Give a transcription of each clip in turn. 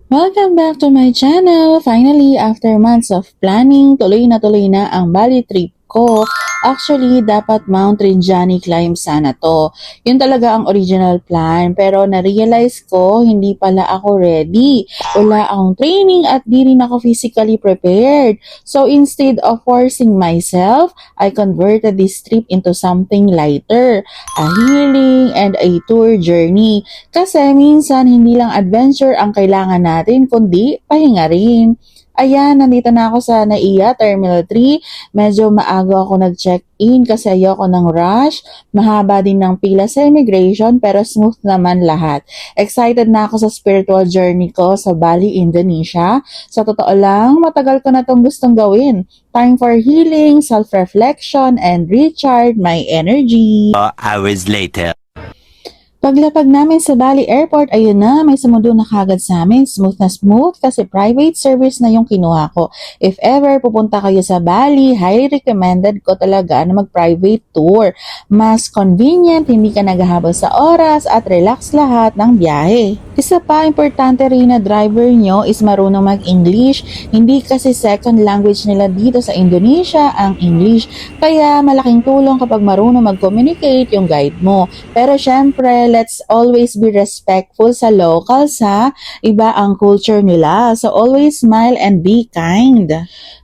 Welcome back to my channel! Finally, after months of planning, tuloy na ang Bali trip ko. Actually, dapat Mount Rinjani climb sana to. Yun talaga ang original plan. Pero na-realize ko, hindi pala ako ready. Wala akong training at di rin ako physically prepared. So instead of forcing myself, I converted this trip into something lighter. A healing and a tour journey. Kasi minsan hindi lang adventure ang kailangan natin kundi pahinga rin. Ayan, nandito na ako sa NAIA Terminal 3. Medyo maaga ako nag-check-in kasi ayoko ng rush. Mahaba din ng pila sa immigration pero smooth naman lahat. Excited na ako sa spiritual journey ko sa Bali, Indonesia. Sa totoo lang, matagal ko na itong gustong gawin. Time for healing, self-reflection, and recharge my energy. 4 hours later. Paglapag namin sa Bali Airport, ayun na, may sumundo na kagad sa amin. Smooth na smooth kasi private service na yung kinuha ko. If ever pupunta kayo sa Bali, highly recommended ko talaga na mag-private tour. Mas convenient, hindi ka naghahabol sa oras at relax lahat ng biyahe. Isa pa, importante rin na driver nyo is marunong mag-English. Hindi kasi second language nila dito sa Indonesia ang English. Kaya malaking tulong kapag marunong mag-communicate yung guide mo. Pero syempre, let's always be respectful sa locals ha. Iba ang culture nila. So always smile and be kind.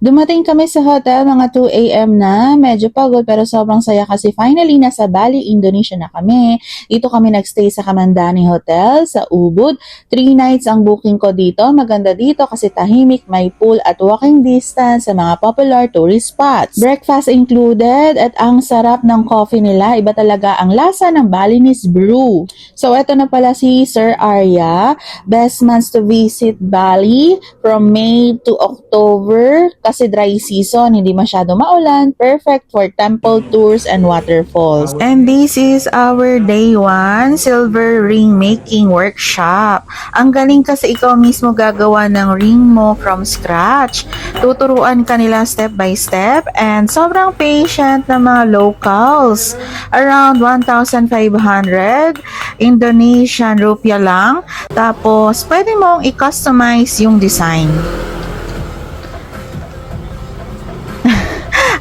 Dumating kami sa hotel mga 2 a.m. na. Medyo pagod pero sobrang saya kasi finally nasa Bali, Indonesia na kami. Dito kami nagstay sa Kamandani Hotel sa Ubud. 3 nights ang booking ko dito. Maganda dito kasi tahimik, may pool at walking distance sa mga popular tourist spots. Breakfast included at ang sarap ng coffee nila. Iba talaga ang lasa ng Balinese brew. So, eto na pala si Sir Arya. Best months to visit Bali from May to October kasi dry season, hindi masyado maulan. Perfect for temple tours and waterfalls. And this is our day 1 silver ring making workshop. Ang galing kasi ikaw mismo gagawa ng ring mo from scratch. Tuturuan ka nila step by step and sobrang patient na mga locals. Around 1,500 Indonesian rupiah lang. Tapos, pwede mong i-customize yung design.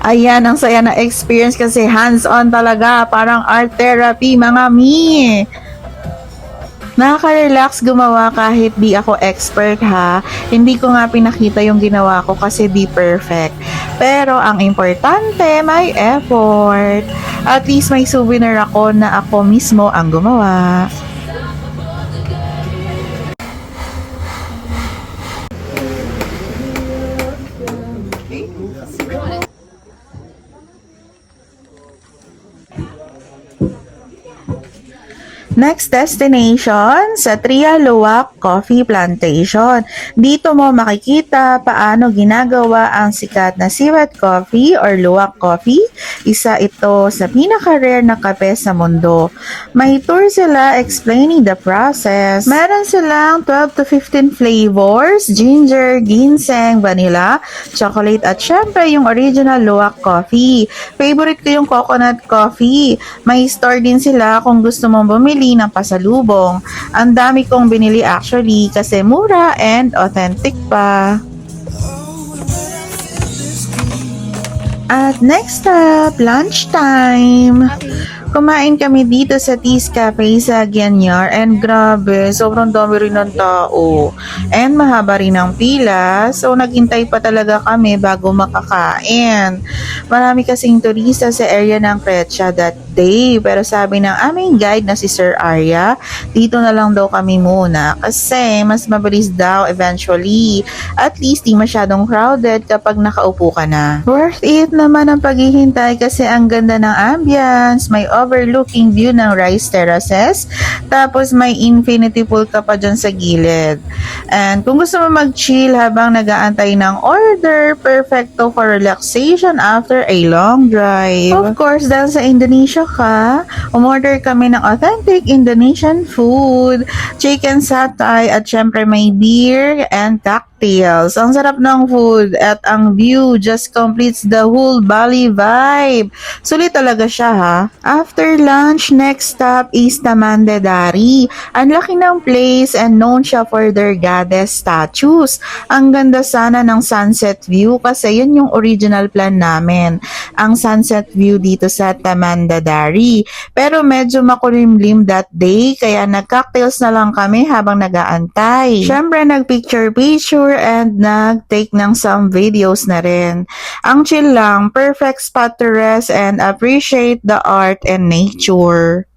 Ayan, ang saya na experience kasi hands-on talaga. Parang art therapy, mga mi. Nakaka-relax gumawa kahit di ako expert ha. Hindi ko nga pinakita yung ginawa ko kasi di perfect. Pero ang importante, may effort. At least may souvenir ako na ako mismo ang gumawa. Next destination, sa Tria Luwak Coffee Plantation. Dito mo makikita paano ginagawa ang sikat na Siwet Coffee or Luwak Coffee. Isa ito sa pinaka-rare na kape sa mundo. May tour sila explaining the process. Meron silang 12 to 15 flavors, ginger, ginseng, vanilla, chocolate at syempre yung original Luwak Coffee. Favorite ko yung coconut coffee. May store din sila kung gusto mong bumili ng pasalubong. Ang dami kong binili actually kasi mura and authentic pa. At next up, lunch time. Kumain kami dito sa Teas Cafe sa Gianyar and grabe, sobrang dami rin ng tao. And mahaba rin ang pila, so naghintay pa talaga kami bago makakain. Marami kasing turista sa area ng Kretsa that day, pero sabi ng aming guide na si Sir Arya, dito na lang daw kami muna kasi mas mabilis daw eventually. At least di masyadong crowded kapag nakaupo ka na. Worth it naman ang paghihintay kasi ang ganda ng ambience, may overlooking view ng rice terraces. Tapos may infinity pool ka pa dyan sa gilid. And kung gusto mo mag-chill habang nag-aantay ng order, perfecto for relaxation after a long drive. Of course, dahil sa Indonesia ka, umorder kami ng authentic Indonesian food, chicken satay at syempre may beer and cocktail. cocktails. Ang sarap ng food at ang view just completes the whole Bali vibe. Sulit talaga siya ha. After lunch, next stop is Tamandedari. Ang laki ng place and known siya for their goddess statues. Ang ganda sana ng sunset view kasi yun yung original plan namin. Ang sunset view dito sa Tamandedari. Pero medyo makulimlim that day kaya nag-cocktails na lang kami habang nag-aantay. Syempre nag-picture and nag-take ng some videos na rin. Ang chill lang, perfect spot to rest and appreciate the art and nature.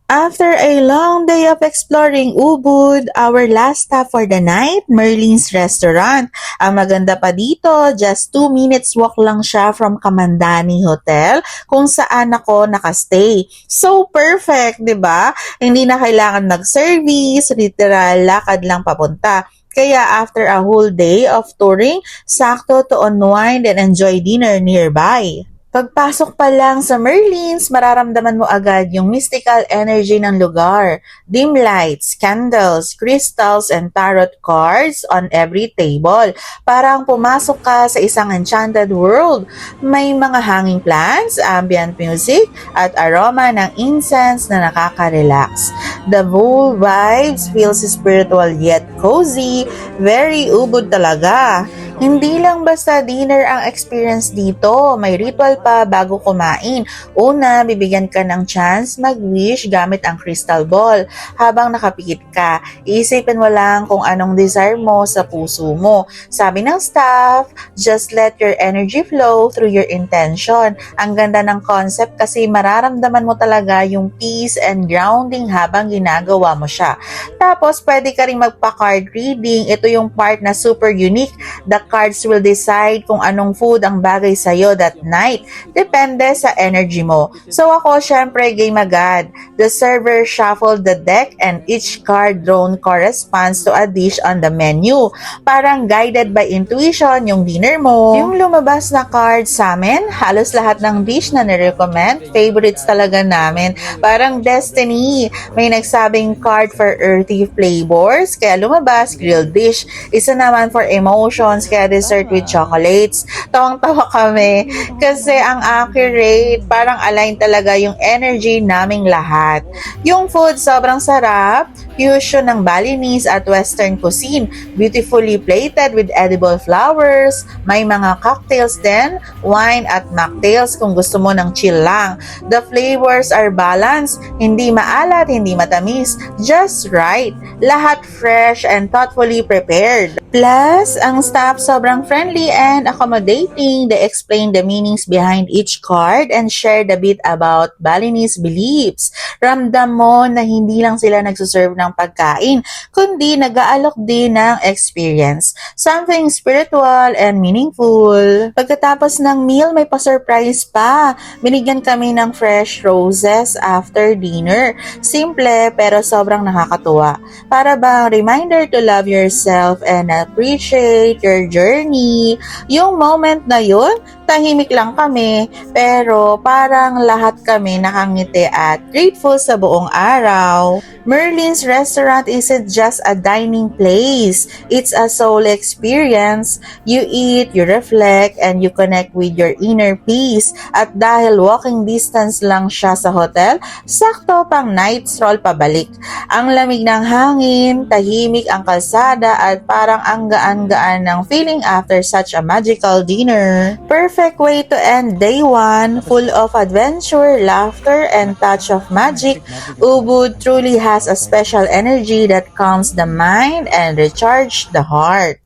After a long day of exploring Ubud, our last stop for the night, Merlin's Restaurant. Ang maganda pa dito, just 2 minutes walk lang siya from Kamandani Hotel kung saan ako nakastay. So perfect, 'di ba? Hindi na kailangan mag-service, literal lakad lang papunta. Kaya after a whole day of touring, sakto to unwind and enjoy dinner nearby. Pagpasok pa lang sa Merlin's, mararamdaman mo agad yung mystical energy ng lugar. Dim lights, candles, crystals, and tarot cards on every table. Parang pumasok ka sa isang enchanted world. May mga hanging plants, ambient music, at aroma ng incense na nakaka-relax. The whole vibes feels spiritual yet cozy. Very Ubud talaga. Hindi lang basta dinner ang experience dito, may ritual pa bago kumain. Una, bibigyan ka ng chance mag-wish gamit ang crystal ball. Habang nakapikit ka, iisipin mo lang kung anong desire mo sa puso mo. Sabi ng staff, just let your energy flow through your intention. Ang ganda ng concept kasi mararamdaman mo talaga yung peace and grounding habang ginagawa mo siya. Tapos, pwede ka rin magpa-card reading. Ito yung part na super unique. The cards will decide kung anong food ang bagay sa'yo that night. Depende sa energy mo. So ako, syempre, game agad. The server shuffled the deck and each card drawn corresponds to a dish on the menu. Parang guided by intuition yung dinner mo. Yung lumabas na cards sa amin, halos lahat ng dish na nirecommend, favorites talaga namin. Parang destiny. May nagsabing card for earthy flavors, kaya lumabas grilled dish. Isa naman for emotions, kaya dessert with chocolates. Tawang-tawa kami kasi ang accurate, parang align talaga yung energy naming lahat. Yung food sobrang sarap, fusion ng Balinese at Western cuisine, beautifully plated with edible flowers, may mga cocktails din, wine at mocktails kung gusto mo ng chill lang. The flavors are balanced, hindi maalat, hindi matamis, just right. Lahat fresh and thoughtfully prepared. Plus, ang staff sobrang friendly and accommodating. They explain the meanings behind each card and share a bit about Balinese beliefs. Ramdam mo na hindi lang sila nagsuserve ng pagkain, kundi nag-aalok din ng experience. Something spiritual and meaningful. Pagkatapos ng meal, may pa-surprise pa. Binigyan kami ng fresh roses after dinner. Simple pero sobrang nakakatuwa. Para bang reminder to love yourself and appreciate your journey. Yung moment na yun, tahimik lang kami, pero parang lahat kami nakangiti at grateful sa buong araw. Merlin's Restaurant isn't just a dining place. It's a soul experience. You eat, you reflect, and you connect with your inner peace. At dahil walking distance lang siya sa hotel, sakto pang night stroll pabalik. Ang lamig ng hangin, tahimik ang kalsada, at parang ang gaan-gaan ng feeling after such a magical dinner. Perfect way to end day 1, full of adventure, laughter, and touch of magic. Ubud truly has a special energy that calms the mind and recharges the heart.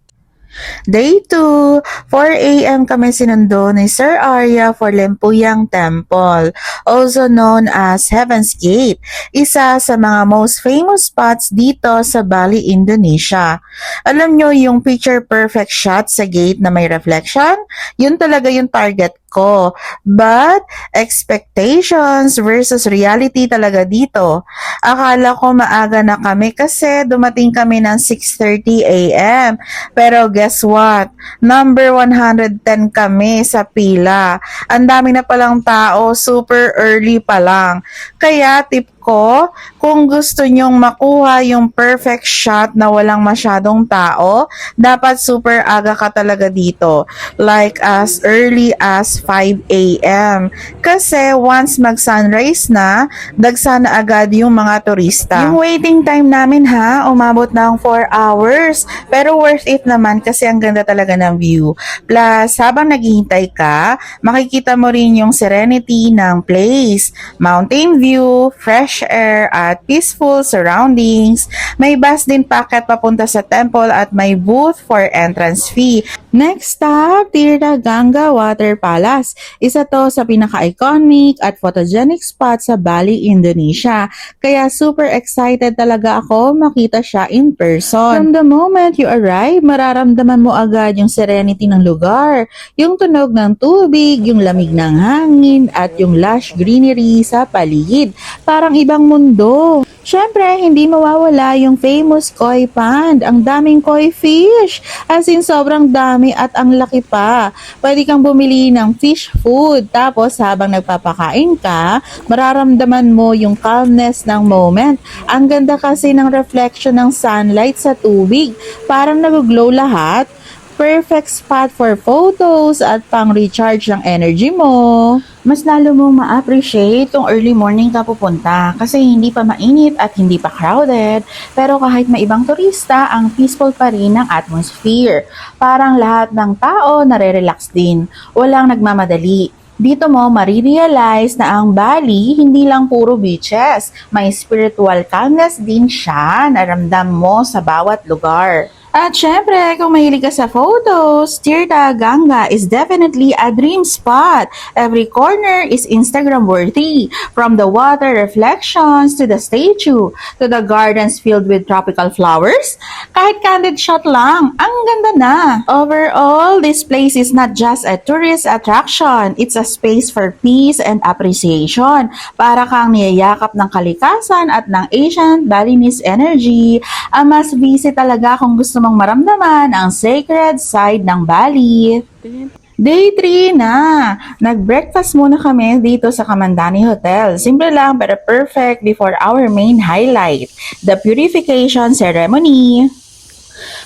Day 2, 4 a.m. kami sinundo ni Sir Arya for Lempuyang Temple, also known as Heaven's Gate, isa sa mga most famous spots dito sa Bali, Indonesia. Alam nyo yung picture perfect shot sa gate na may reflection? Yun talaga yung target ko. But, expectations versus reality talaga dito. Akala ko maaga na kami kasi dumating kami ng 6:30 a.m. Pero guess what? Number 110 kami sa pila. Ang dami na palang tao, super early pa lang. Kaya tip ko, kung gusto nyong makuha yung perfect shot na walang masyadong tao, dapat super aga ka talaga dito. Like as early as 5 a.m. Kasi once mag-sunrise na, dagsa na agad yung mga turista. Yung waiting time namin umabot ng 4 hours. Pero worth it naman kasi ang ganda talaga ng view. Plus, habang naghihintay ka, makikita mo rin yung serenity ng place, mountain view, fresh air, at peaceful surroundings. May bus din packet papunta sa temple at may booth for entrance fee. Next stop, Tirtha Ganga Water Palace. Isa to sa pinaka-iconic at photogenic spot sa Bali, Indonesia. Kaya super excited talaga ako makita siya in person. From the moment you arrive, mararamdaman mo agad yung serenity ng lugar, yung tunog ng tubig, yung lamig ng hangin, at yung lush greenery sa paligid. Parang ibang mundo. Syempre, hindi mawawala yung famous koi pond. Ang daming koi fish. As in, sobrang dami at ang laki pa. Pwede kang bumili ng fish food. Tapos, habang nagpapakain ka, mararamdaman mo yung calmness ng moment. Ang ganda kasi ng reflection ng sunlight sa tubig. Parang nag-glow lahat. Perfect spot for photos at pang-recharge ng energy mo. Mas lalo mong ma-appreciate kung early morning ka pupunta kasi hindi pa mainit at hindi pa crowded. Pero kahit may ibang turista, ang peaceful pa rin ang atmosphere. Parang lahat ng tao nare-relax din. Walang nagmamadali. Dito mo marirealize na ang Bali hindi lang puro beaches. May spiritual calmness din siya na ramdam mo sa bawat lugar. At syempre, kung mahilig ka sa photos, Tirtha Ganga is definitely a dream spot. Every corner is Instagram worthy. From the water reflections to the statue, to the gardens filled with tropical flowers. Kahit candid shot lang, ang ganda na. Overall, this place is not just a tourist attraction. It's a space for peace and appreciation. Para kang niyayakap ng kalikasan at ng ancient Balinese energy. A must visit talaga kung gusto mong maramdaman ang sacred side ng Bali. Day 3 na! Nag-breakfast muna kami dito sa Kamandani Hotel. Simple lang pero perfect before our main highlight, the purification ceremony.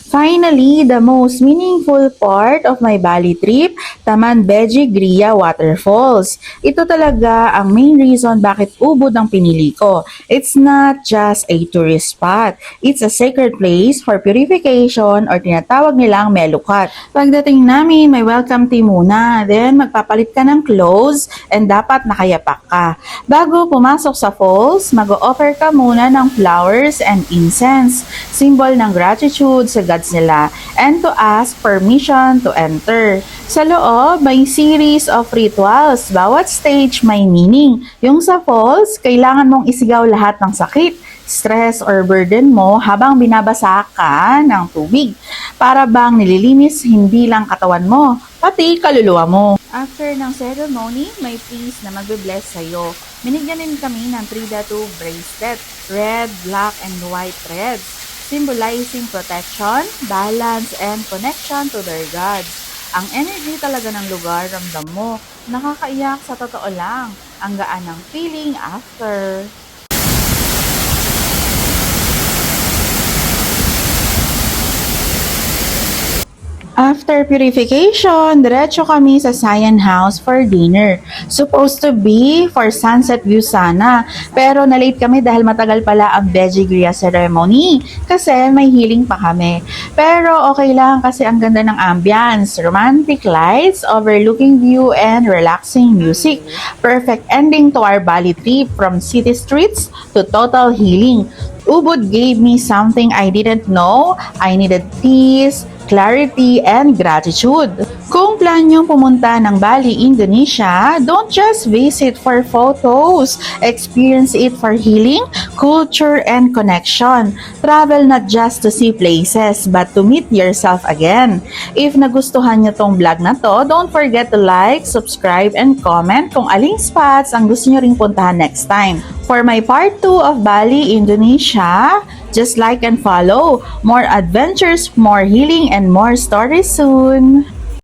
Finally, the most meaningful part of my Bali trip, Taman Beji Gria Waterfalls. Ito talaga ang main reason bakit ubod ang pinili ko. It's not just a tourist spot. It's a sacred place for purification or tinatawag nilang melukat. Pagdating namin, may welcome tea muna. Then, magpapalit ka ng clothes and dapat nakayapak ka. Bago pumasok sa falls, mag-o-offer ka muna ng flowers and incense. Symbol ng gratitude sa gods nila and to ask permission to enter. Sa loob, may series of rituals. Bawat stage may meaning. Yung sa falls, kailangan mong isigaw lahat ng sakit, stress or burden mo habang binabasa ka ng tubig. Para bang nililinis hindi lang katawan mo, pati kaluluwa mo. After ng ceremony, may priest na magbe-bless sa'yo. Binigyan din kami ng 3-2 bracelet, red, black, and white threads, symbolizing protection, balance, and connection to their gods. Ang energy talaga ng lugar, ramdam mo. Nakakaiyak sa totoo lang. Ang gaan ng feeling after. After purification, diretso kami sa Sayan House for dinner. Supposed to be for sunset view sana, pero na-late kami dahil matagal pala ang Beji Gria ceremony kasi may healing pa kami. Pero okay lang kasi ang ganda ng ambience, romantic lights, overlooking view, and relaxing music. Perfect ending to our Bali trip from city streets to total healing. Ubud gave me something I didn't know. I needed peace, clarity, and gratitude. Kung plan nyo pumunta ng Bali, Indonesia, don't just visit for photos. Experience it for healing, culture, and connection. Travel not just to see places, but to meet yourself again. If nagustuhan nyo tong vlog na to, don't forget to like, subscribe, and comment kung aling spots ang gusto nyo ring puntahan next time. For my part 2 of Bali, Indonesia, just like and follow. More adventures, more healing, and more stories soon.